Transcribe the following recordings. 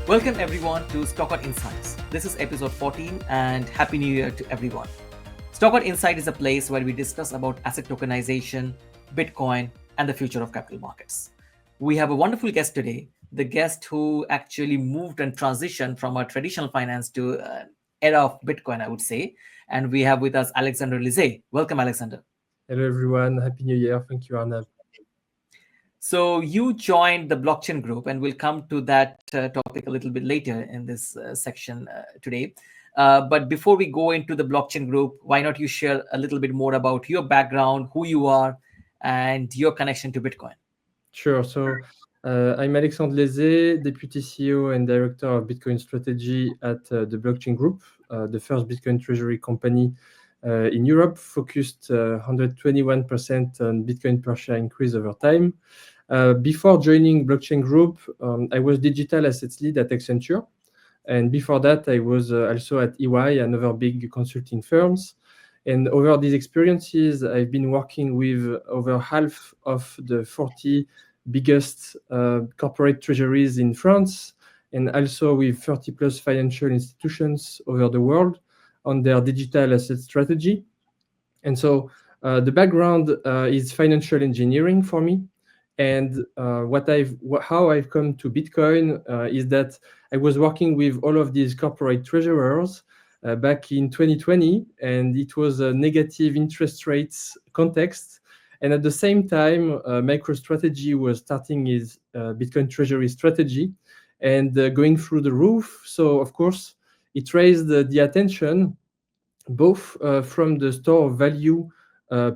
Welcome everyone to STOKR Insights. This is episode 14 and Happy New Year to everyone. STOKR Insight is a place where we discuss about asset tokenization, Bitcoin, and the future of capital markets. We have a wonderful guest today, the guest who actually moved and transitioned from a traditional finance to an era of Bitcoin, I would say. And we have with us Alexandre Laizet. Welcome, Alexander. Hello everyone, Happy New Year. Thank you, Arnav. So you joined the blockchain group, and we'll come to that topic a little bit later in this section today. But before we go into the blockchain group, why not you share a little bit more about your background, who you are, and your connection to Bitcoin? Sure. So I'm Alexandre Laizet, Deputy CEO and Director of Bitcoin Strategy at the Blockchain Group, the first Bitcoin Treasury company in Europe, focused 121% on Bitcoin per share increase over time. Before joining Blockchain Group, I was digital assets lead at Accenture. And before that, I was also at EY and other big consulting firms. And over these experiences, I've been working with over half of the 40 biggest corporate treasuries in France, and also with 30 plus financial institutions over the world on their digital asset strategy. And so the background is financial engineering for me. And how I've come to Bitcoin is that I was working with all of these corporate treasurers back in 2020, and it was a negative interest rates context. And at the same time, MicroStrategy was starting his Bitcoin treasury strategy and going through the roof. So of course, it raised the attention both from the store of value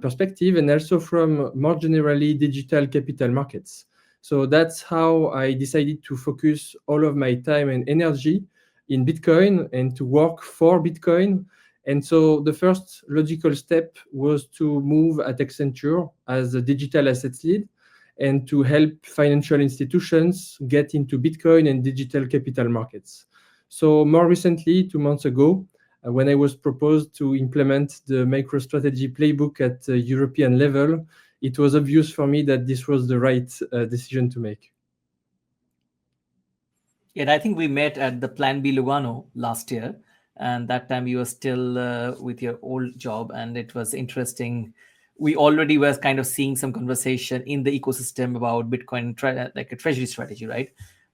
perspective and also from more generally digital capital markets. So that's how I decided to focus all of my time and energy in Bitcoin and to work for Bitcoin. And so the first logical step was to move at Accenture as a digital assets lead and to help financial institutions get into Bitcoin and digital capital markets. So more recently, 2 months ago, when I was proposed to implement the MicroStrategy playbook at the European level, it was obvious for me that this was the right decision to make. Yeah, I think we met at the Plan B Lugano last year, and that time you were still with your old job, and it was interesting. We already were kind of seeing some conversation in the ecosystem about Bitcoin, like a treasury strategy, right?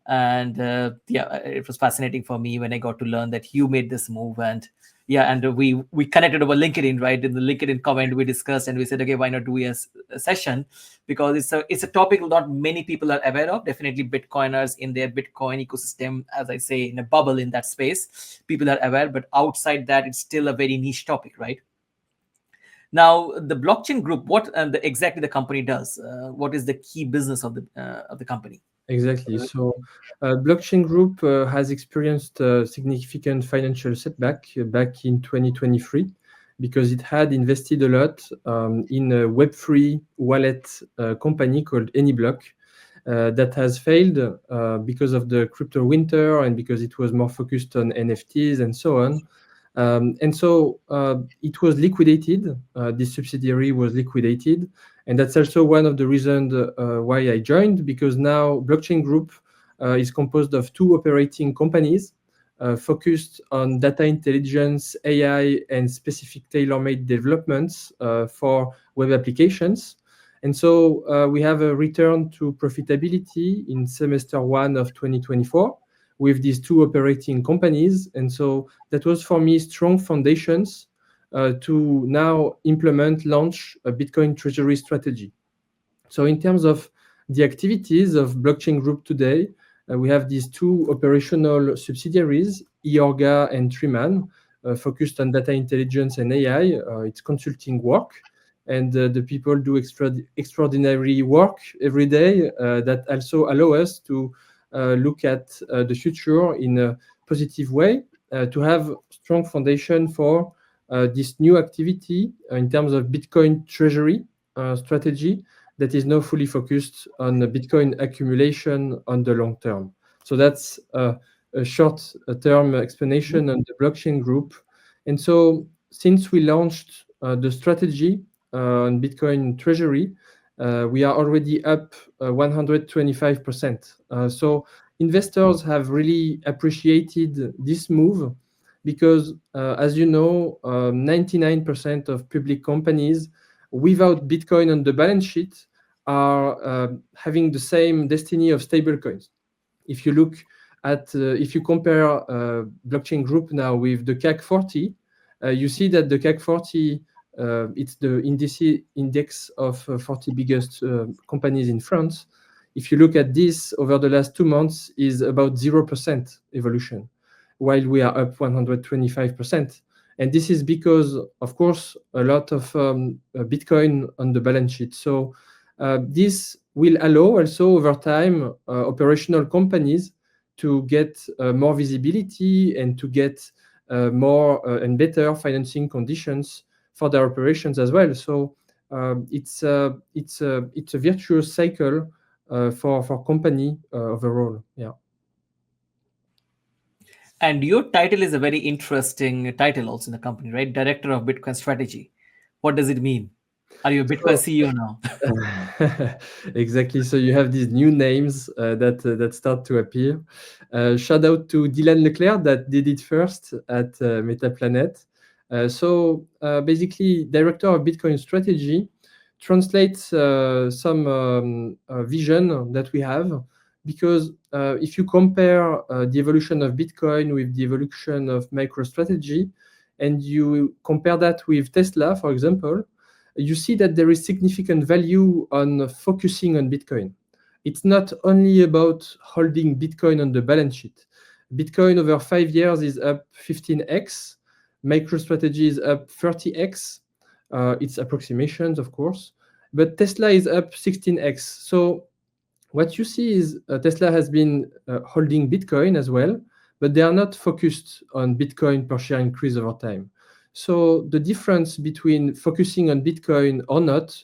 And it was fascinating for me when I got to learn that you made this move. And we connected over LinkedIn, right? In the LinkedIn comment we discussed, and we said, okay, why not do a session, because it's a topic not many people are aware of. Definitely Bitcoiners in their Bitcoin ecosystem, as I say, in a bubble in that space, people are aware, but outside that, it's still a very niche topic, right? Now, the blockchain group, what exactly the company does? What is the key business of the company? Exactly. So, Blockchain Group has experienced a significant financial setback back in 2023 because it had invested a lot in a Web3 wallet company called AnyBlock that has failed because of the crypto winter and because it was more focused on NFTs and so on. And so it was liquidated. This subsidiary was liquidated. And that's also one of the reasons why I joined, because now Blockchain Group is composed of 2 operating companies focused on data intelligence, AI, and specific tailor-made developments for web applications. And so we have a return to profitability in semester 1 of 2024 with these 2 operating companies. And so that was for me strong foundations to now launch a Bitcoin treasury strategy. So in terms of the activities of Blockchain Group today, we have these 2 operational subsidiaries, Iorga and Triman, focused on data intelligence and AI. It's consulting work, and the people do extraordinary work every day that also allow us to look at the future in a positive way, to have strong foundation for this new activity in terms of Bitcoin treasury strategy that is now fully focused on the Bitcoin accumulation on the long term. So that's a short-term explanation on the Blockchain Group. And so since we launched the strategy on Bitcoin treasury, we are already up 125%. So investors have really appreciated this move because, as you know, 99% of public companies without Bitcoin on the balance sheet are having the same destiny of stablecoins. If you look at, if you compare blockchain group now with the CAC 40, you see that the CAC 40, it's the index of 40 biggest companies in France. If you look at this over the last 2 months, is about 0% evolution, while we are up 125%. And this is because, of course, a lot of Bitcoin on the balance sheet. So this will allow also over time operational companies to get more visibility and to get more and better financing conditions for their operations as well. So it's a virtuous cycle for company overall. Yeah. And your title is a very interesting title also in the company, right? Director of Bitcoin Strategy. What does it mean? Are you a Bitcoin CEO now? Exactly. So you have these new names that start to appear. Shout out to Dylan Leclerc that did it first at Metaplanet. So basically, Director of Bitcoin Strategy translates some vision that we have, because if you compare the evolution of Bitcoin with the evolution of MicroStrategy, and you compare that with Tesla, for example, you see that there is significant value on focusing on Bitcoin. It's not only about holding Bitcoin on the balance sheet. Bitcoin over 5 years is up 15x. MicroStrategy is up 30x. It's approximations, of course, but Tesla is up 16x. So what you see is Tesla has been holding Bitcoin as well, but they are not focused on Bitcoin per share increase over time. So the difference between focusing on Bitcoin or not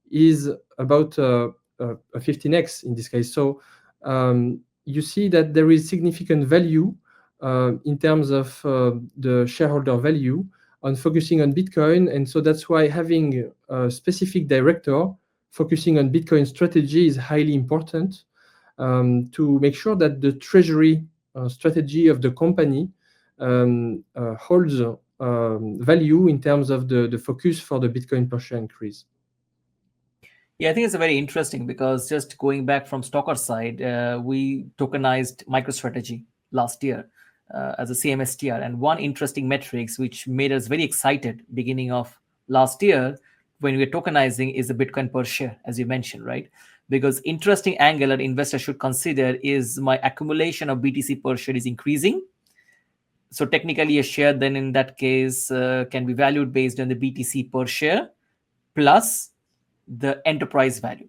is about 15x in this case. So you see that there is significant value in terms of the shareholder value on focusing on Bitcoin. And so that's why having a specific director focusing on Bitcoin strategy is highly important to make sure that the treasury strategy of the company holds value in terms of the focus for the Bitcoin per share increase. Yeah, I think it's very interesting because just going back from STOKR side, we tokenized MicroStrategy last year as a CMSTR. And one interesting metrics which made us very excited beginning of last year when we were tokenizing is the Bitcoin per share, as you mentioned, right? Because interesting angle that investors should consider is my accumulation of BTC per share is increasing. So technically a share then in that case can be valued based on the BTC per share plus the enterprise value.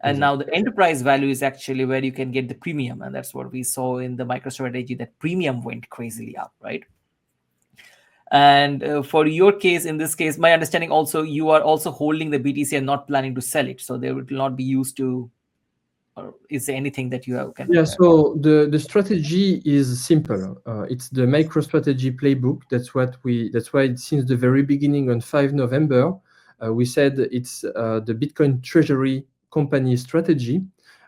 And now the enterprise value is actually where you can get the premium. And that's what we saw in the MicroStrategy, that premium went crazily up, right? And for your case, in this case, my understanding also, you are also holding the BTC and not planning to sell it. So they will not be used to, or is there anything that you have? Yeah, so the strategy is simple. It's the MicroStrategy playbook. That's why since the very beginning on 5 November, we said it's the Bitcoin Treasury company strategy.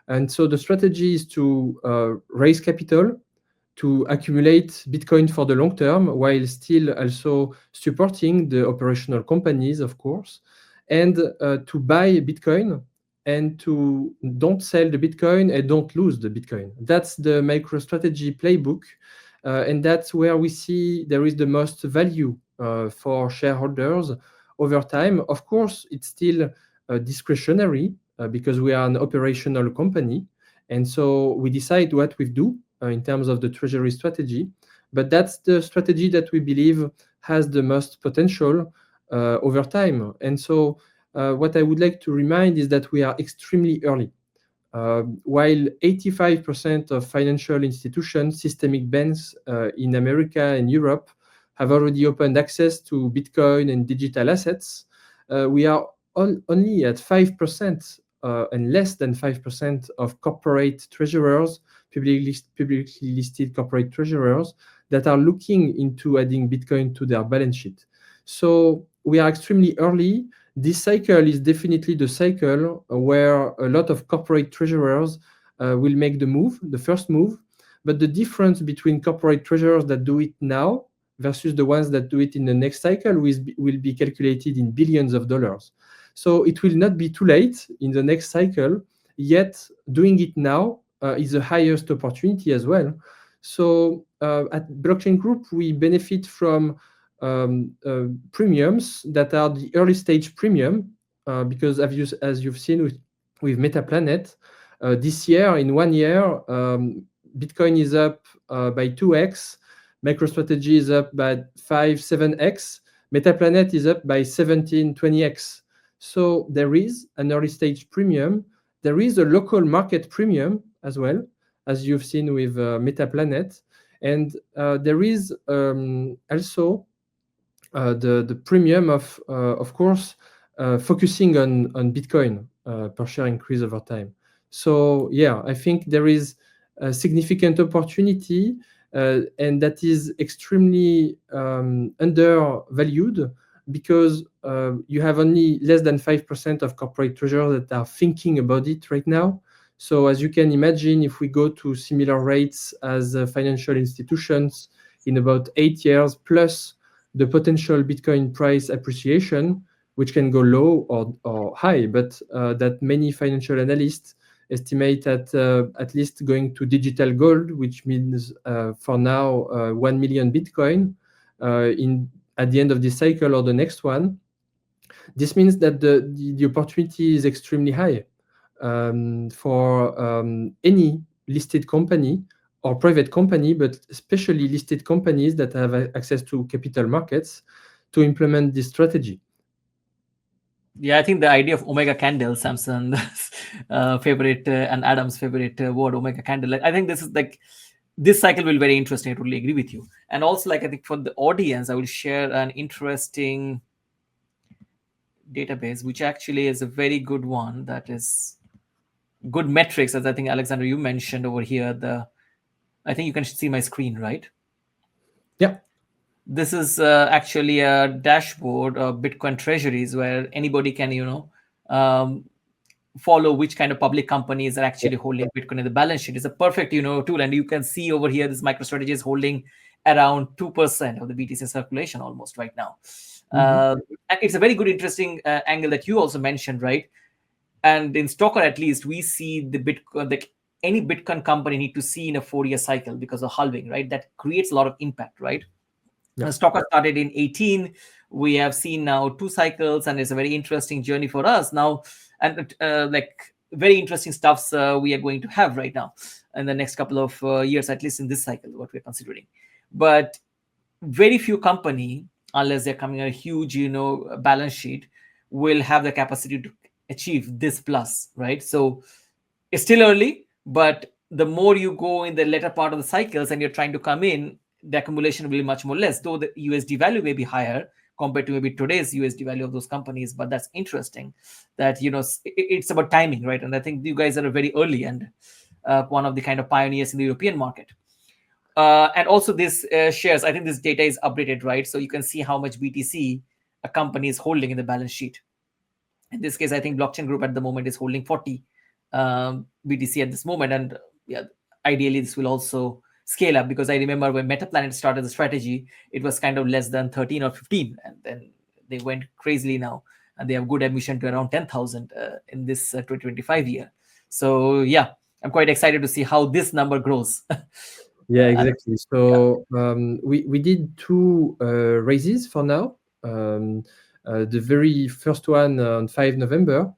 And so the strategy is to raise capital, to accumulate Bitcoin for the long term, while still also supporting the operational companies, of course, and to buy Bitcoin and to don't sell the Bitcoin and don't lose the Bitcoin. That's the MicroStrategy playbook. And that's where we see there is the most value for shareholders over time. Of course, it's still discretionary because we are an operational company. And so we decide what we do in terms of the treasury strategy. But that's the strategy that we believe has the most potential over time. And so what I would like to remind is that we are extremely early. While 85% of financial institutions, systemic banks in America and Europe have already opened access to Bitcoin and digital assets, we are only at 5% and less than 5% of corporate treasurers, publicly listed corporate treasurers, that are looking into adding Bitcoin to their balance sheet. So we are extremely early. This cycle is definitely the cycle where a lot of corporate treasurers will make the first move. but the difference between corporate treasurers that do it now versus the ones that do it in the next cycle will be calculated in billions of dollars. So it will not be too late in the next cycle, yet doing it now is the highest opportunity as well. So at Blockchain Group, we benefit from premiums that are the early stage premium, because as you've seen with Metaplanet, this year, in 1 year, Bitcoin is up by 2x, MicroStrategy is up by 5-7x, Metaplanet is up by 17-20x. So there is an early stage premium. There is a local market premium as well, as you've seen with Metaplanet. And there is also the premium of course, focusing on Bitcoin per share increase over time. So yeah, I think there is a significant opportunity, and that is extremely undervalued, because you have only less than 5% of corporate treasurers that are thinking about it right now. So as you can imagine, if we go to similar rates as financial institutions in about 8 years, plus the potential Bitcoin price appreciation, which can go low or high, but that many financial analysts estimate at least going to digital gold, which means for now 1 million Bitcoin at the end of this cycle or the next one. This means that the opportunity is extremely high for any listed company or private company, but especially listed companies that have access to capital markets to implement this strategy. Yeah, I think the idea of Omega Candle, Samson's favorite and Adam's favorite word, Omega Candle. I think this is like, this cycle will be very interesting. I totally agree with you. And also, like, I think for the audience, I will share an interesting database, which actually is a very good one. That is good metrics, as I think, Alexandre, you mentioned over here. I think you can see my screen, right? Yeah. This is actually a dashboard of Bitcoin treasuries, where anybody can, follow which kind of public companies are actually holding Bitcoin in the balance sheet. It's a perfect, tool. And you can see over here, this MicroStrategy is holding around 2% of the BTC circulation almost right now. And it's a very good, interesting angle that you also mentioned, right? And in STOKR, at least, we see the Bitcoin, like any Bitcoin company need to see in a 4-year cycle because of halving, right? That creates a lot of impact, right? Yeah. STOKR started in 18. We have seen now 2 cycles, and it's a very interesting journey for us now. And like very interesting stuffs we are going to have right now in the next couple of years, at least in this cycle, what we're considering. But very few company, unless they're coming a huge, balance sheet, will have the capacity to achieve this plus, right? So it's still early, but the more you go in the later part of the cycles and you're trying to come in, the accumulation will be much more less, though the USD value may be higher compared to maybe today's USD value of those companies. But that's interesting that, it's about timing, right? And I think you guys are very early and one of the kind of pioneers in the European market. And also this shares, I think this data is updated, right? So you can see how much BTC a company is holding in the balance sheet. In this case, I think Blockchain Group at the moment is holding 40 BTC at this moment. And yeah, ideally this will also scale up, because I remember when Metaplanet started the strategy, it was kind of less than 13 or 15, and then they went crazily now, and they have good admission to around 10,000 in this 2025 year. So yeah, I'm quite excited to see how this number grows. Yeah, exactly. So we did 2 raises for now. The very first one on 5 November,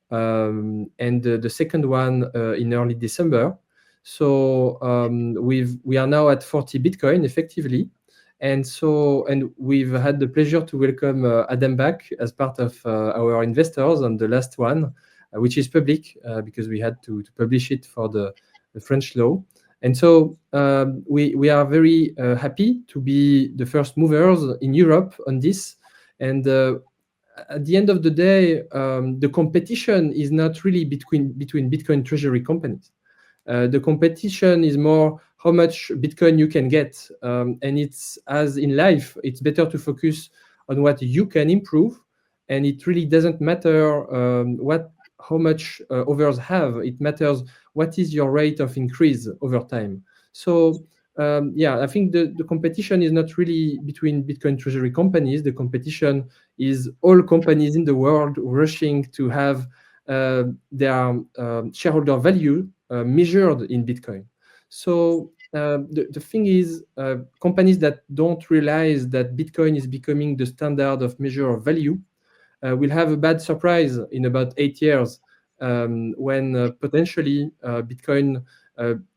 and the second one in early December. So we are now at 40 Bitcoin effectively, and we've had the pleasure to welcome Adam back as part of our investors on the last one, which is public because we had to publish it for the French law. And so we are very happy to be the first movers in Europe on this. And at the end of the day, the competition is not really between Bitcoin treasury companies. The competition is more how much Bitcoin you can get. And it's, as in life, it's better to focus on what you can improve. And it really doesn't matter how much others have. It matters what is your rate of increase over time. So I think the competition is not really between Bitcoin treasury companies. The competition is all companies in the world rushing to have their shareholder value measured in Bitcoin. So the thing is, companies that don't realize that Bitcoin is becoming the standard of measure of value will have a bad surprise in about 8 years when potentially Bitcoin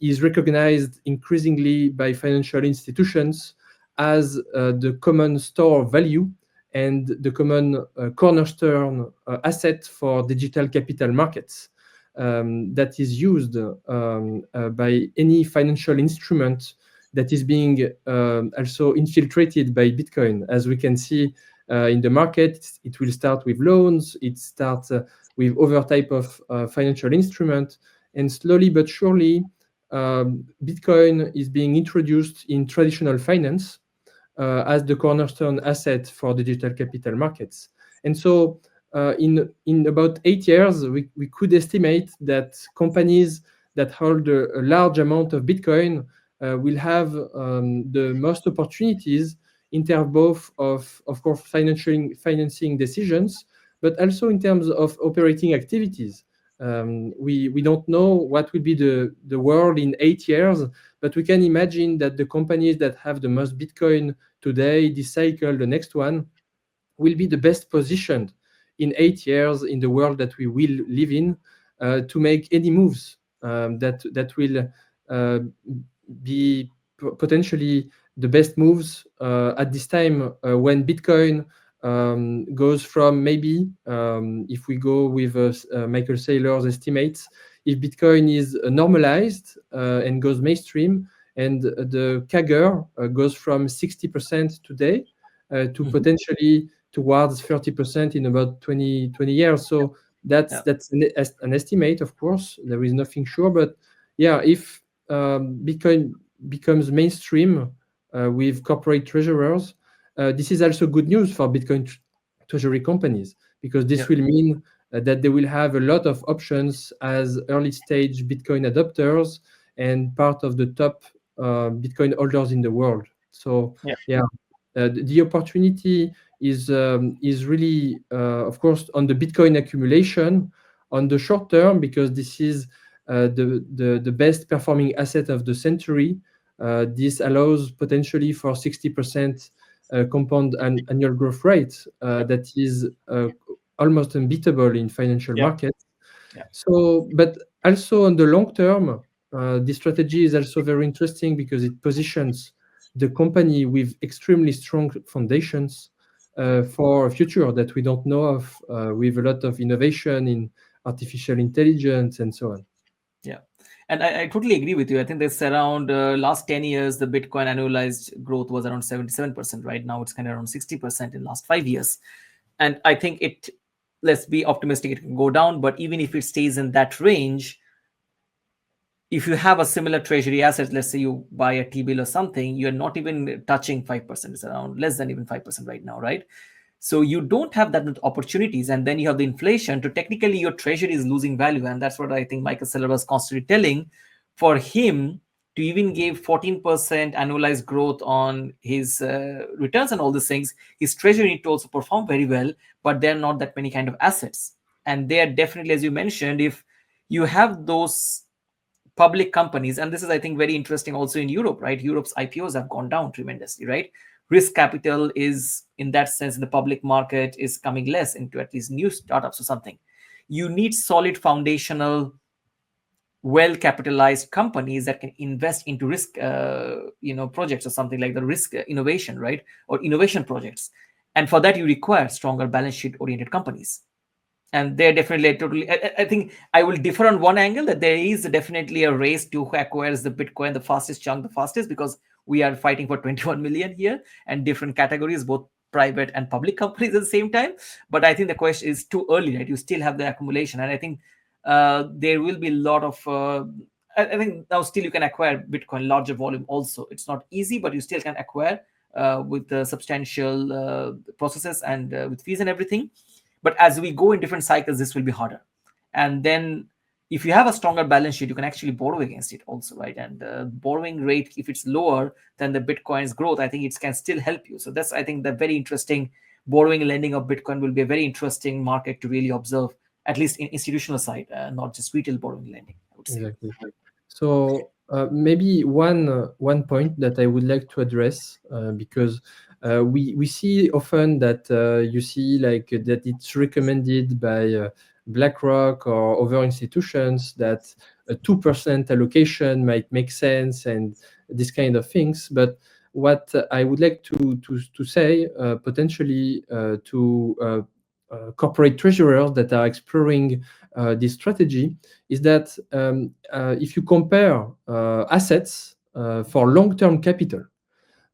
is recognized increasingly by financial institutions as the common store of value and the common cornerstone asset for digital capital markets that is used by any financial instrument that is being also infiltrated by Bitcoin. As we can see in the market, it will start with loans, it starts with other type of financial instrument, and slowly but surely, Bitcoin is being introduced in traditional finance as the cornerstone asset for digital capital markets. And so in about 8 years, we could estimate that companies that hold a large amount of Bitcoin will have the most opportunities in terms both of course, financing decisions, but also in terms of operating activities. We don't know what will be the world in 8 years, but we can imagine that the companies that have the most Bitcoin today, this cycle, the next one, will be the best positioned in 8 years in the world that we will live in to make any moves that will be potentially the best moves at this time when Bitcoin goes from maybe, if we go with Michael Saylor's estimates, if Bitcoin is normalized and goes mainstream, and the CAGR goes from 60% today to potentially towards 30% in about 20 years. So that's an estimate, of course. There is nothing sure, but if Bitcoin becomes mainstream with corporate treasurers, this is also good news for Bitcoin treasury companies, because this will mean that they will have a lot of options as early stage Bitcoin adopters and part of the top Bitcoin holders in the world. So the opportunity is really, of course, on the Bitcoin accumulation on the short term, because this is the best performing asset of the century. This allows potentially for 60% compound annual growth rate that is almost unbeatable in financial markets. So, but also on the long term, this strategy is also very interesting because it positions the company with extremely strong foundations for a future that we don't know of, with a lot of innovation in artificial intelligence and so on. Yeah. And I totally agree with you. I think this around last 10 years, the Bitcoin annualized growth was around 77%. Right now, it's kind of around 60% in last 5 years. And I think let's be optimistic, it can go down. But even if it stays in that range, if you have a similar treasury asset, let's say you buy a T-bill or something, you're not even touching 5%. It's around less than even 5% right now, right? So you don't have that much opportunities, and then you have the inflation. So technically, your treasury is losing value, and that's what I think Michael Saylor was constantly telling. For him to even give 14% annualized growth on his returns and all these things, his treasury need to also perform very well, but there are not that many kind of assets. And they are definitely, as you mentioned, if you have those public companies, and this is, I think, very interesting also in Europe, right? Europe's IPOs have gone down tremendously, right? Risk capital is, in that sense, in the public market is coming less into at least new startups or something. You need solid foundational, well-capitalized companies that can invest into risk, projects or something like the risk innovation, right? Or innovation projects. And for that, you require stronger balance sheet-oriented companies. And they're definitely I think I will differ on one angle, that there is definitely a race to who acquires the Bitcoin the fastest chunk the fastest, because we are fighting for 21 million here and different categories, both private and public companies at the same time. But I think the question is too early, right? You still have the accumulation, and I think there will be a lot of I think now still you can acquire Bitcoin larger volume also. It's not easy, but you still can acquire with the substantial processes and with fees and everything. But as we go in different cycles, this will be harder. And then if you have a stronger balance sheet, you can actually borrow against it also, right? And borrowing rate, if it's lower than the Bitcoin's growth, I think it can still help you. So that's, I think, the very interesting borrowing and lending of Bitcoin will be a very interesting market to really observe, at least in institutional side, not just retail borrowing and lending, I would say. Exactly. So maybe one point that I would like to address, because we see often that you see like that it's recommended by BlackRock or other institutions that a 2% allocation might make sense and this kind of things. But what I would like to say potentially to corporate treasurers that are exploring this strategy is that if you compare assets for long-term capital,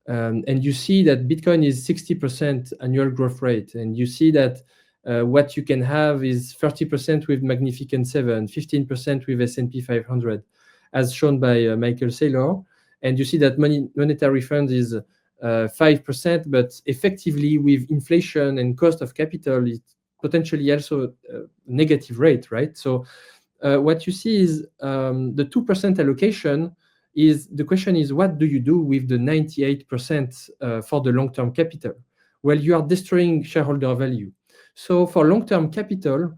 and you see that Bitcoin is 60% annual growth rate, and you see that what you can have is 30% with Magnificent Seven, 15% with S&P 500, as shown by Michael Saylor, and you see that monetary fund is 5%, but effectively with inflation and cost of capital, it's potentially also a negative rate, right? So what you see is the 2% allocation is the question is what do you do with the 98% for the long-term capital? Well, you are destroying shareholder value. So for long-term capital,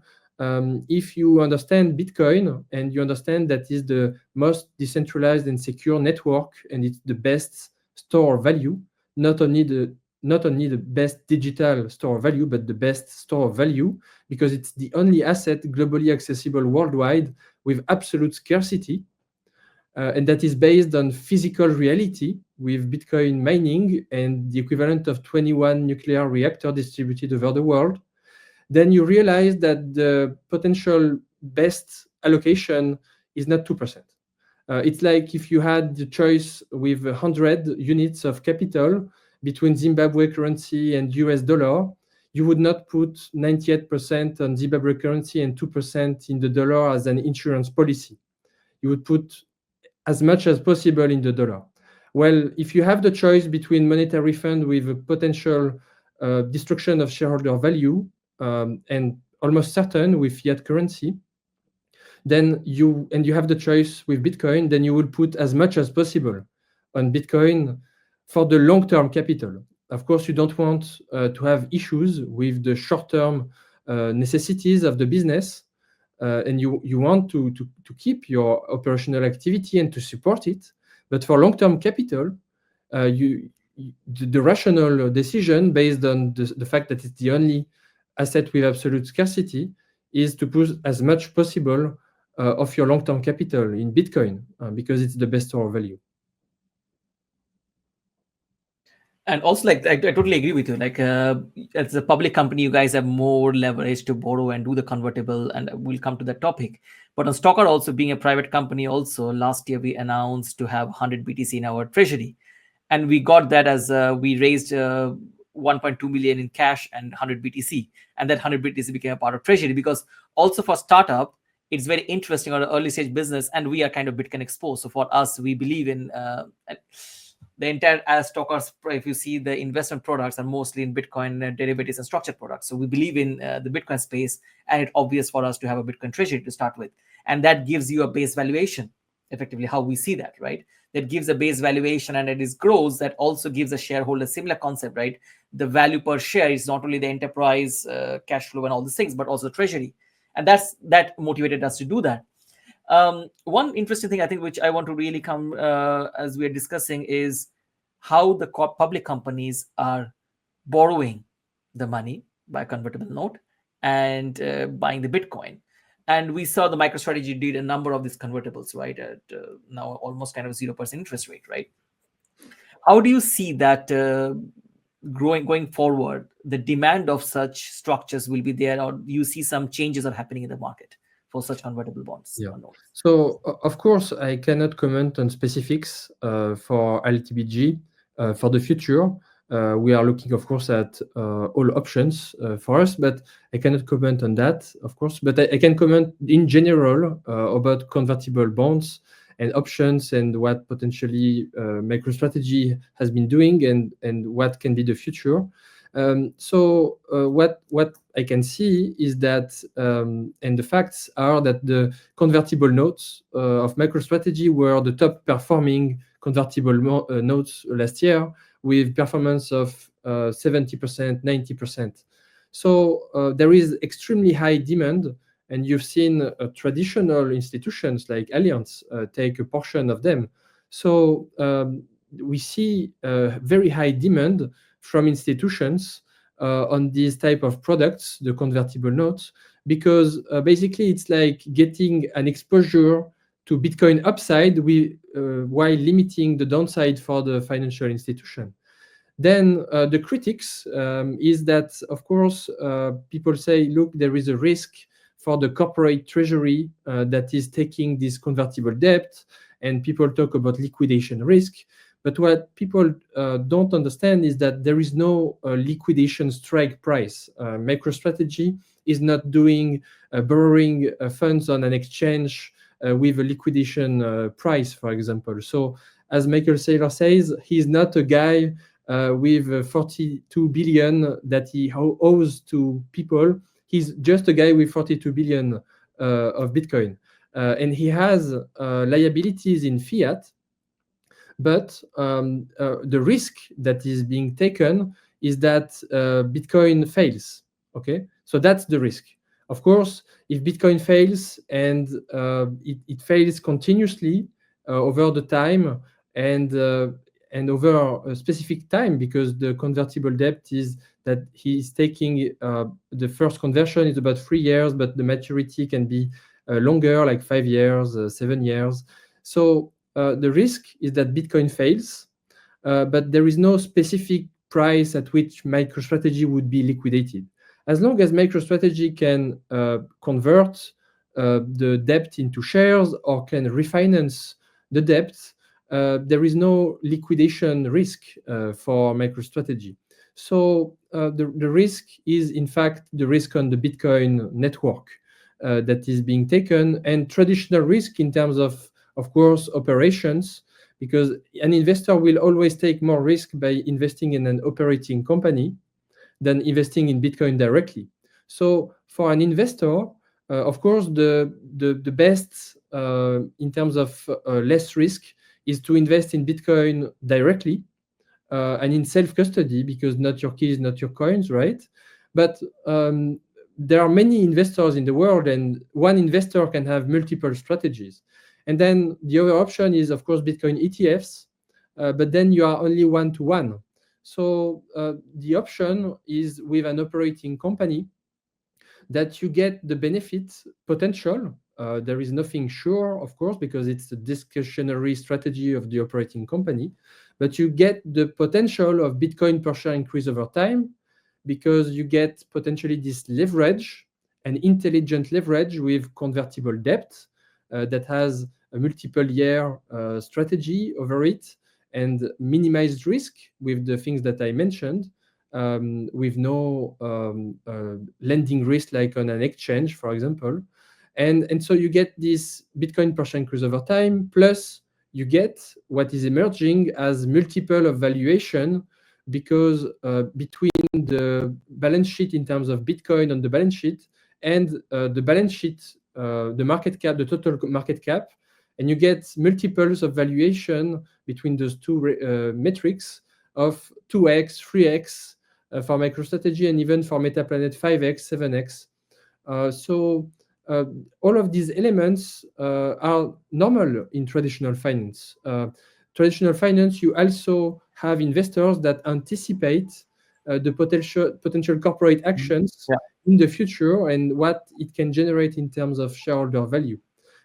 if you understand Bitcoin and you understand that is the most decentralized and secure network and it's the best store of value, not only the best digital store of value, but the best store of value, because it's the only asset globally accessible worldwide with absolute scarcity. And that is based on physical reality with Bitcoin mining and the equivalent of 21 nuclear reactors distributed over the world. Then you realize that the potential best allocation is not 2%. It's like if you had the choice with 100 units of capital between Zimbabwe currency and US dollar, you would not put 98% on Zimbabwe currency and 2% in the dollar as an insurance policy. You would put as much as possible in the dollar. Well, if you have the choice between monetary fund with a potential destruction of shareholder value and almost certain with fiat currency, then you have the choice with Bitcoin, then you will put as much as possible on Bitcoin for the long-term capital. Of course, you don't want to have issues with the short-term necessities of the business, and you want to keep your operational activity and to support it. But for long-term capital, the rational decision based on the fact that it's the only asset with absolute scarcity is to put as much possible of your long-term capital in Bitcoin because it's the best store of value. And also, like, I totally agree with you. Like, as a public company, you guys have more leverage to borrow and do the convertible, and we'll come to that topic. But on STOKR, also being a private company, also last year we announced to have 100 BTC in our treasury, and we got that as we raised 1.2 million in cash and 100 BTC, and that 100 BTC became a part of treasury. Because also for startup, it's very interesting on an early stage business, and we are kind of Bitcoin exposed. So for us, we believe in the entire as STOKR's, if you see the investment products are mostly in Bitcoin derivatives and structured products. So we believe in the Bitcoin space, and it's obvious for us to have a Bitcoin treasury to start with. And that gives you a base valuation, effectively how we see that, right? That gives a base valuation, and it is grows. That also gives a shareholder similar concept, right? The value per share is not only the enterprise cash flow and all these things, but also treasury. And that motivated us to do that. One interesting thing I think which I want to really come as we are discussing is how the public companies are borrowing the money by convertible note and buying the Bitcoin. And we saw the MicroStrategy did a number of these convertibles, right, at now almost kind of 0% interest rate, right? How do you see that going forward? The demand of such structures will be there, or you see some changes are happening in the market for such convertible bonds? Yeah. So of course, I cannot comment on specifics for LTBG for the future. We are looking, of course, at all options for us, but I cannot comment on that, of course. But I can comment in general about convertible bonds and options and what potentially MicroStrategy has been doing and what can be the future. What I can see is that, and the facts are that the convertible notes of MicroStrategy were the top performing convertible notes last year, with performance of 70%, 90%. So there is extremely high demand, and you've seen traditional institutions like Allianz take a portion of them. So we see very high demand from institutions on these type of products, the convertible notes, because basically it's like getting an exposure to Bitcoin upside while limiting the downside for the financial institution. Then the critics is that, of course, people say, look, there is a risk for the corporate treasury that is taking this convertible debt, and people talk about liquidation risk. But what people don't understand is that there is no liquidation strike price. MicroStrategy is not doing borrowing funds on an exchange with a liquidation price, for example. So as Michael Saylor says, he's not a guy with 42 billion that he owes to people. He's just a guy with 42 billion of Bitcoin. And he has liabilities in fiat, but the risk that is being taken is that Bitcoin fails. Okay, so that's the risk. Of course, if Bitcoin fails and it fails continuously over the time and over a specific time, because the convertible debt is that he's taking the first conversion is about 3 years, but the maturity can be longer, like 5 years, 7 years. So the risk is that Bitcoin fails, but there is no specific price at which MicroStrategy would be liquidated. As long as MicroStrategy can convert the debt into shares or can refinance the debt, there is no liquidation risk for MicroStrategy. So the risk is, in fact, the risk on the Bitcoin network that is being taken, and traditional risk in terms of course, operations, because an investor will always take more risk by investing in an operating company than investing in Bitcoin directly. So for an investor, of course, the best in terms of less risk is to invest in Bitcoin directly and in self-custody, because not your keys, not your coins, right? But there are many investors in the world, and one investor can have multiple strategies. And then the other option is, of course, Bitcoin ETFs, but then you are only one-to-one. So the option is with an operating company that you get the benefit potential. There is nothing sure, of course, because it's the discretionary strategy of the operating company, but you get the potential of Bitcoin per share increase over time, because you get potentially this leverage, an intelligent leverage with convertible debt that has a multiple year strategy over it, and minimized risk with the things that I mentioned, with no lending risk like on an exchange, for example. And so you get this Bitcoin per share increase over time, plus you get what is emerging as multiple of valuation, because between the balance sheet in terms of Bitcoin on the balance sheet and the balance sheet, the market cap, the total market cap, and you get multiples of valuation between those two metrics of 2x, 3x for MicroStrategy, and even for Metaplanet 5x, 7x. So all of these elements are normal in traditional finance. Traditional finance, you also have investors that anticipate the potential corporate actions in the future and what it can generate in terms of shareholder value.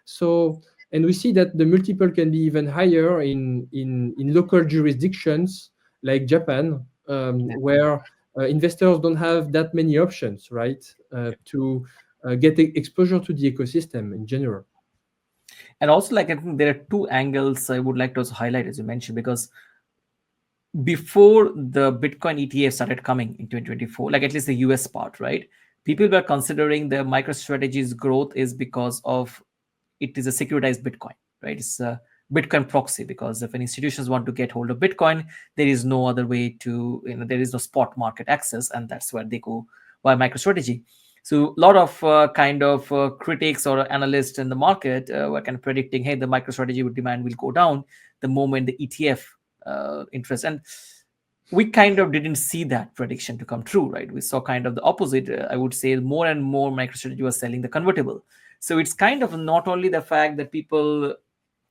So, and we see that the multiple can be even higher in local jurisdictions like Japan, where investors don't have that many options, right, to get exposure to the ecosystem in general. And also, like, I think there are two angles I would like to also highlight, as you mentioned, because before the Bitcoin ETF started coming in 2024, like at least the US part, right? People were considering the MicroStrategy's growth is because of it is a securitized Bitcoin, right? It's Bitcoin proxy, because if an institutions want to get hold of Bitcoin, there is no other way to, there is no spot market access, and that's where they go by MicroStrategy. So a lot of critics or analysts in the market were kind of predicting, hey, the MicroStrategy demand will go down the moment the ETF interest. And we kind of didn't see that prediction to come true, right? We saw kind of the opposite. I would say more and more MicroStrategy was selling the convertible. So it's kind of not only the fact that people,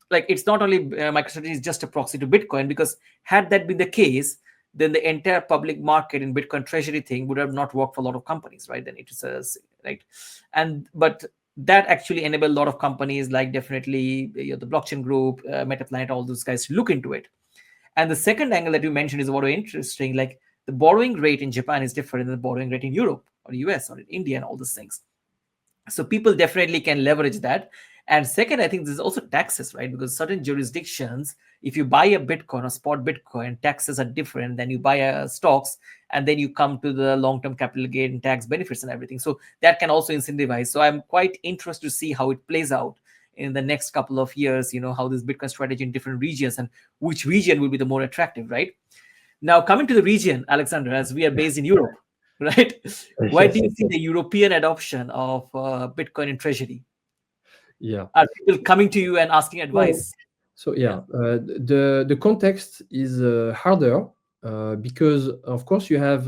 like, it's not only MicroStrategy is just a proxy to Bitcoin, because had that been the case, then the entire public market in Bitcoin Treasury thing would have not worked for a lot of companies, right? Then it is right, but that actually enabled a lot of companies, like definitely the blockchain group, Metaplanet, all those guys to look into it. And the second angle that you mentioned is very interesting. Like, the borrowing rate in Japan is different than the borrowing rate in Europe or US or in India and all those things. So people definitely can leverage that. And second, I think there's also taxes, right? Because certain jurisdictions, if you buy a Bitcoin or spot Bitcoin, taxes are different than you buy stocks, and then you come to the long-term capital gain tax benefits and everything. So that can also incentivize. So I'm quite interested to see how it plays out in the next couple of years, how this Bitcoin strategy in different regions and which region will be the more attractive, right? Now, coming to the region, Alexander, as we are based in Europe, right? Why do you see the European adoption of Bitcoin in Treasury? Yeah. Are people coming to you and asking advice? So the context is harder because, of course, you have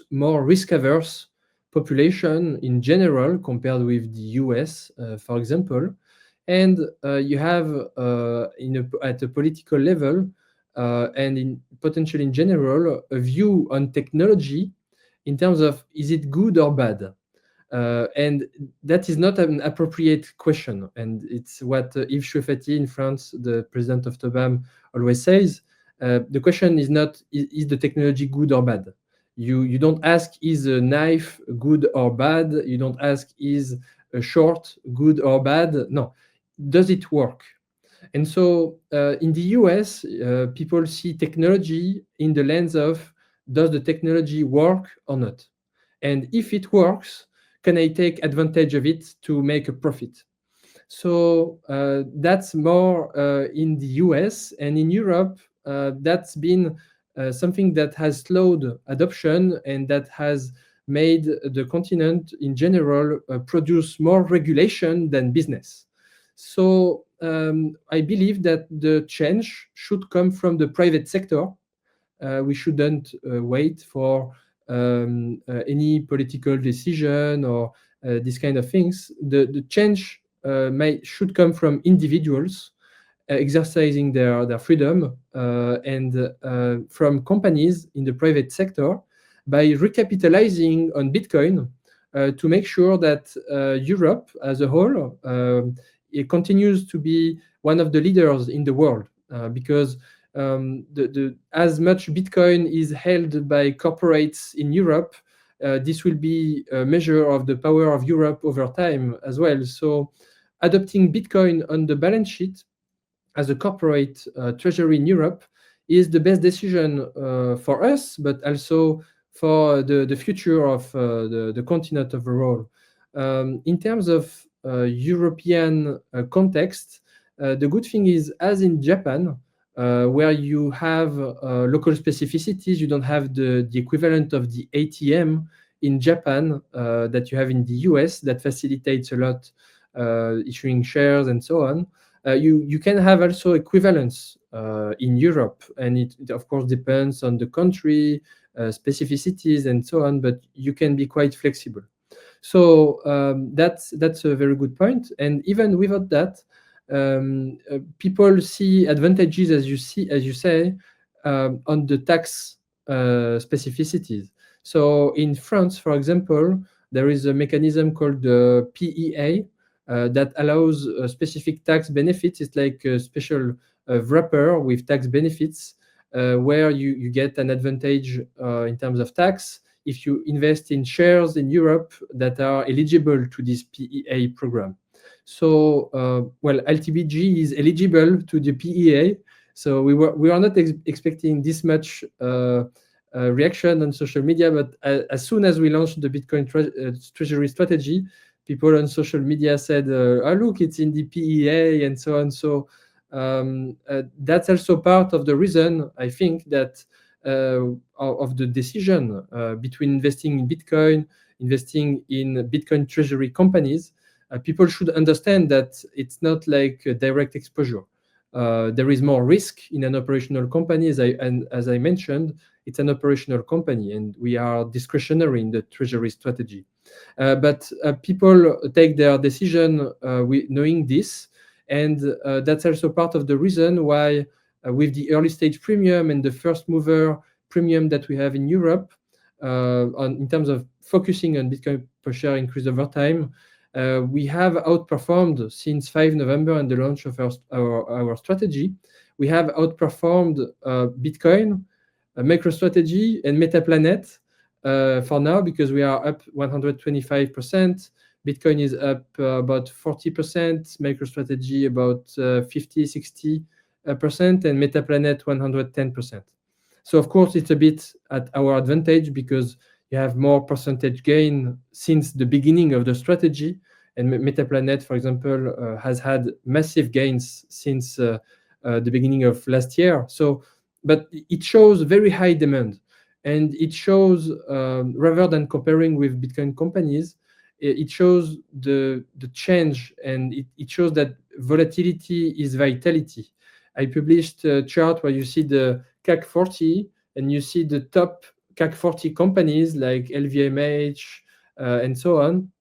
more risk-averse population in general compared with the US, for example, and you have at a political level and potentially in general a view on technology in terms of, is it good or bad? And that is not an appropriate question. And it's what Yves Chouefati in France, the president of TOBAM, always says. The question is not, is the technology good or bad? You don't ask, is a knife good or bad? You don't ask, is a short good or bad? No. Does it work? And so in the US, people see technology in the lens of, does the technology work or not? And if it works, can I take advantage of it to make a profit? So that's more in the US, and in Europe, that's been something that has slowed adoption and that has made the continent in general produce more regulation than business. So I believe that the change should come from the private sector. We shouldn't wait for any political decision or these kind of things. The change should come from individuals exercising their freedom and from companies in the private sector by recapitalizing on Bitcoin to make sure that Europe as a whole it continues to be one of the leaders in the world because as much Bitcoin is held by corporates in Europe, this will be a measure of the power of Europe over time as well. So adopting Bitcoin on the balance sheet as a corporate treasury in Europe is the best decision for us, but also for the future of the continent overall. In terms of European context, the good thing is, as in Japan, where you have local specificities, you don't have the equivalent of the ATM in Japan that you have in the US that facilitates a lot issuing shares and so on. You can have also equivalence in Europe, and it of course depends on the country, specificities and so on, but you can be quite flexible. So that's a very good point. And even without that, people see advantages, as you say, on the tax specificities. So in France, for example, there is a mechanism called the PEA that allows specific tax benefits. It's like a special wrapper with tax benefits where you get an advantage in terms of tax if you invest in shares in Europe that are eligible to this PEA program. So, LTBG is eligible to the PEA. So we are not expecting this much reaction on social media, but as soon as we launched the Bitcoin treasury strategy, people on social media said, "Oh, look, it's in the PEA," and so on. So That's also part of the reason I think that of the decision between investing in Bitcoin, investing in Bitcoin treasury companies. People should understand that it's not like a direct exposure. There is more risk in an operational company, as I mentioned, it's an operational company, and we are discretionary in the treasury strategy. But people take their decision knowing this, and that's also part of the reason why, with the early stage premium and the first mover premium that we have in Europe, in terms of focusing on Bitcoin per share increase over time, we have outperformed since 5 November and the launch of our strategy. We have outperformed Bitcoin, MicroStrategy, and Metaplanet for now, because we are up 125%. Bitcoin is up about 40%, MicroStrategy about 50-60%, and Metaplanet 110%. So of course it's a bit at our advantage because you have more percentage gain since the beginning of the strategy. And Metaplanet, for example, has had massive gains since the beginning of last year. So, but it shows very high demand, and it shows rather than comparing with Bitcoin companies, it shows the change, and it shows that volatility is vitality. I published a chart where you see the CAC 40 and you see the top CAC 40 companies like LVMH and so on,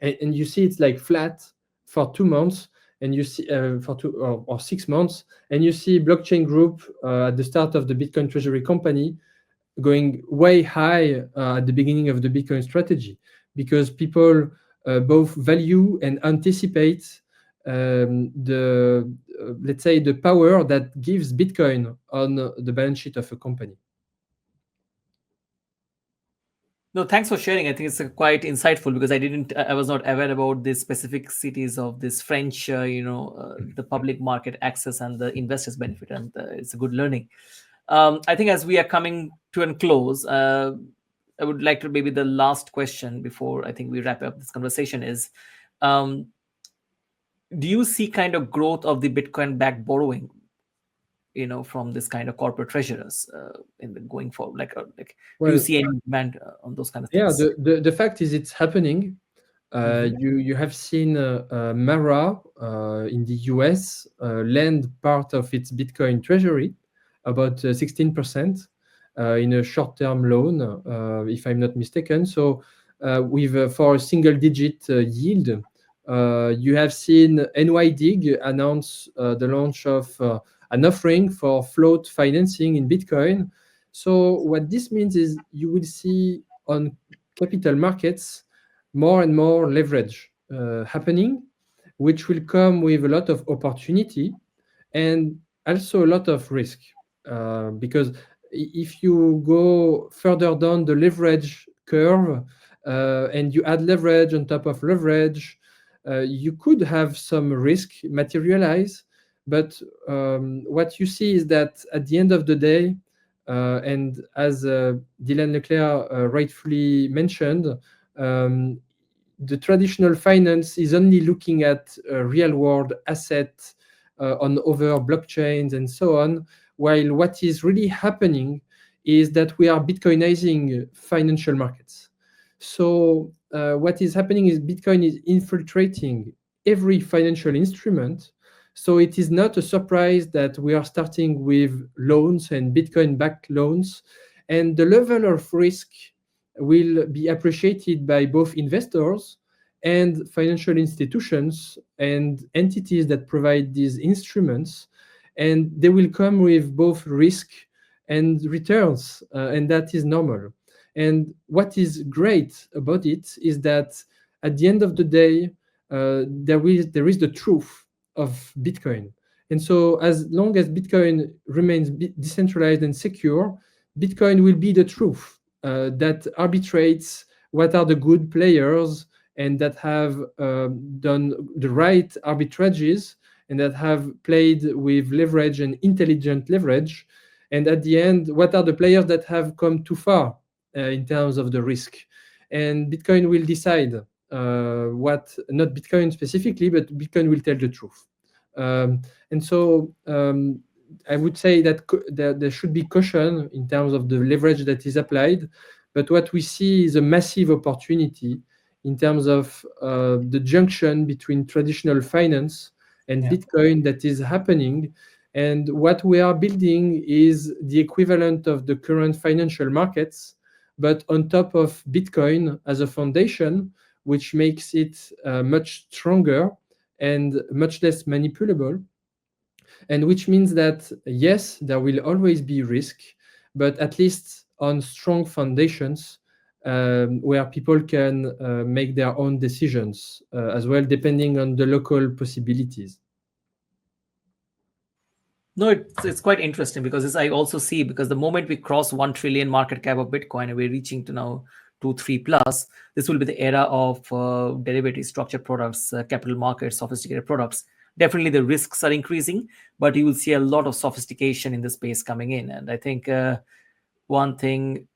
and you see it's like flat for 2 months, and you see for 2 or 6 months, and you see blockchain group at the start of the Bitcoin treasury company going way high at the beginning of the Bitcoin strategy, because people both value and anticipate the let's say the power that gives Bitcoin on the balance sheet of a company. No, thanks for sharing. I think it's quite insightful, because I was not aware about the specificities of this French, the public market access and the investors benefit, and it's a good learning. I think as we are coming to a close, I would like to, maybe the last question before I think we wrap up this conversation is, do you see kind of growth of the Bitcoin-backed borrowing, from this kind of corporate treasurers in the going forward? Do you see any demand on those kind of things? Yeah, the fact is it's happening. You have seen Mara in the US lend part of its Bitcoin treasury, about 16%, in a short-term loan, if I'm not mistaken. So with for a single-digit yield. You have seen NYDIG announce the launch of an offering for float financing in Bitcoin. So what this means is you will see on capital markets more and more leverage happening, which will come with a lot of opportunity and also a lot of risk. Because if you go further down the leverage curve and you add leverage on top of leverage, you could have some risk materialize. But what you see is that at the end of the day, and as Dylan Leclerc rightfully mentioned, the traditional finance is only looking at real-world assets on other blockchains and so on, while what is really happening is that we are Bitcoinizing financial markets. So what is happening is Bitcoin is infiltrating every financial instrument. So it is not a surprise that we are starting with loans and Bitcoin-backed loans, and the level of risk will be appreciated by both investors and financial institutions and entities that provide these instruments, and they will come with both risk and returns, and that is normal. And what is great about it is that at the end of the day, there is the truth of Bitcoin. And so as long as Bitcoin remains decentralized and secure, Bitcoin will be the truth that arbitrates what are the good players and that have done the right arbitrages and that have played with leverage and intelligent leverage. And at the end, what are the players that have come too far in terms of the risk? And Bitcoin will decide what, not Bitcoin specifically, but Bitcoin will tell the truth. And so I would say that there should be caution in terms of the leverage that is applied. But what we see is a massive opportunity in terms of the junction between traditional finance and Bitcoin that is happening. And what we are building is the equivalent of the current financial markets, but on top of Bitcoin as a foundation, which makes it much stronger and much less manipulable. And which means that, yes, there will always be risk, but at least on strong foundations where people can make their own decisions as well, depending on the local possibilities. No, it's quite interesting because this I also see, because the moment we cross 1 trillion market cap of Bitcoin and we're reaching to now 2-3 plus, this will be the era of derivative structured products, capital markets, sophisticated products. Definitely the risks are increasing, but you will see a lot of sophistication in the space coming in. And I think one thing,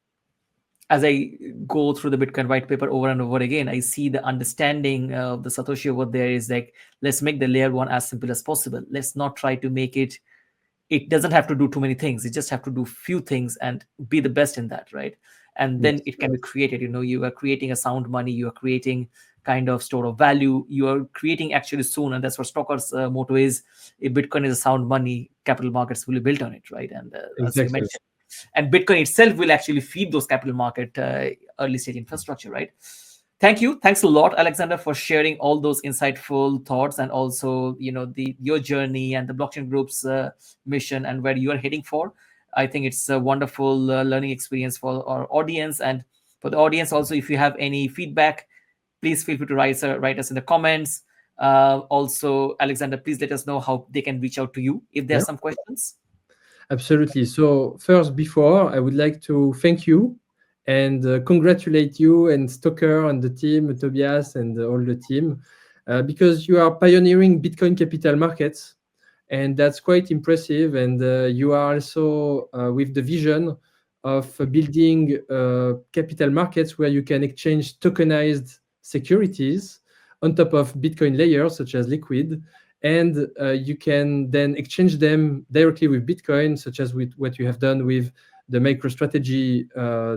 as I go through the Bitcoin white paper over and over again, I see the understanding of the Satoshi over there is like, let's make the layer one as simple as possible. Let's not try to make it doesn't have to do too many things. It just have to do few things and be the best in that, right? And then it can be created. You are creating a sound money. You are creating kind of store of value. You are creating actually soon, and that's what STOKR's motto is. If Bitcoin is a sound money, capital markets will be built on it, right? And as you mentioned, and Bitcoin itself will actually feed those capital market early stage infrastructure, right? Thank you. Thanks a lot, Alexander, for sharing all those insightful thoughts, and also, your journey and the blockchain group's mission and where you are heading for. I think it's a wonderful learning experience for our audience, and for the audience also. If you have any feedback, please feel free to write us in the comments. Also, Alexander, please let us know how they can reach out to you if there are some questions. Absolutely. So first, before, I would like to thank you and congratulate you and STOKR and the team, Tobias and all the team, because you are pioneering Bitcoin capital markets, and that's quite impressive. And you are also with the vision of building capital markets where you can exchange tokenized securities on top of Bitcoin layers such as Liquid, and you can then exchange them directly with Bitcoin, such as with what you have done with the MicroStrategy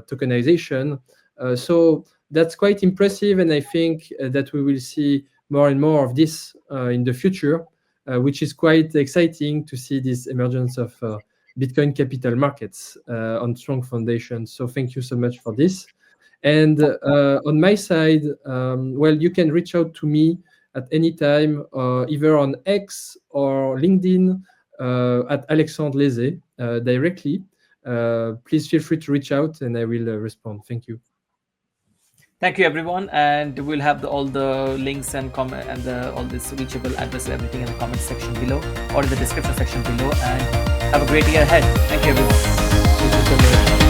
tokenization. So that's quite impressive, and I think that we will see more and more of this in the future, which is quite exciting to see this emergence of Bitcoin capital markets on strong foundations. So thank you so much for this. And on my side, you can reach out to me at any time, either on X or LinkedIn at Alexandre Laizet directly. Please feel free to reach out and I will respond. Thank you. Thank you, everyone. And we'll have all the links and comment and all this reachable address, everything in the comment section below or in the description section below. And have a great year ahead. Thank you, everyone. Thank you so much.